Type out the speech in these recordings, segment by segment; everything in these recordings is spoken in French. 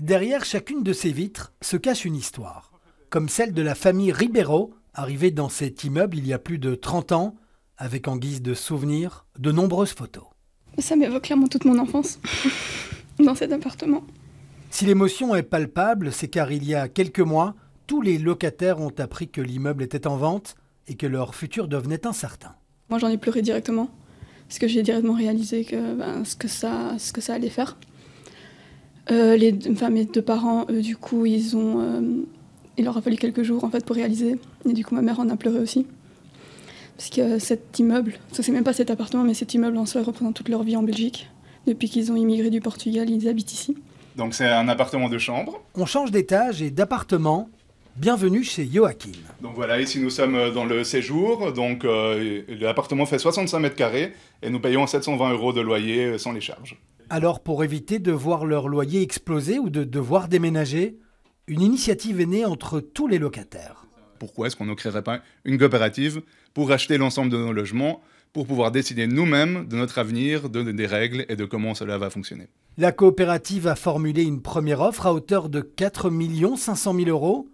Derrière chacune de ces vitres se cache une histoire, comme celle de la famille Ribeiro, arrivée dans cet immeuble il y a plus de 30 ans, avec en guise de souvenir de nombreuses photos. Ça m'évoque clairement toute mon enfance, dans cet appartement. Si l'émotion est palpable, c'est car il y a quelques mois, tous les locataires ont appris que l'immeuble était en vente et que leur futur devenait incertain. Moi j'en ai pleuré directement, parce que j'ai directement réalisé ce que ça allait faire. Mes deux parents, eux, du coup, il leur a fallu quelques jours en fait, pour réaliser. Et du coup, ma mère en a pleuré aussi. Parce que cet immeuble, c'est même pas cet appartement, mais cet immeuble en soi représente toute leur vie en Belgique. Depuis qu'ils ont immigré du Portugal, ils habitent ici. Donc c'est un appartement de chambre. On change d'étage et d'appartement. Bienvenue chez Joachim. Donc voilà, ici nous sommes dans le séjour. Donc l'appartement fait 65 mètres carrés et nous payons 720 € de loyer sans les charges. Alors pour éviter de voir leur loyer exploser ou de devoir déménager, une initiative est née entre tous les locataires. Pourquoi est-ce qu'on ne créerait pas une coopérative pour acheter l'ensemble de nos logements, pour pouvoir décider nous-mêmes de notre avenir, des règles et de comment cela va fonctionner. La coopérative a formulé une première offre à hauteur de 4 500 000 €.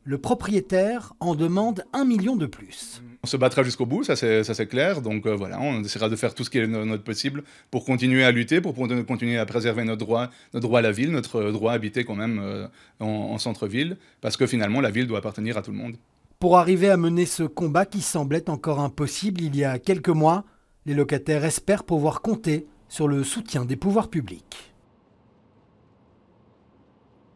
Le propriétaire en demande 1 million de plus. On se battra jusqu'au bout, ça c'est clair. Donc voilà, on essaiera de faire tout ce qui est notre possible pour continuer à lutter, pour continuer à préserver notre droit à la ville, notre droit à habiter quand même en centre-ville, parce que finalement la ville doit appartenir à tout le monde. Pour arriver à mener ce combat qui semblait encore impossible il y a quelques mois, les locataires espèrent pouvoir compter sur le soutien des pouvoirs publics.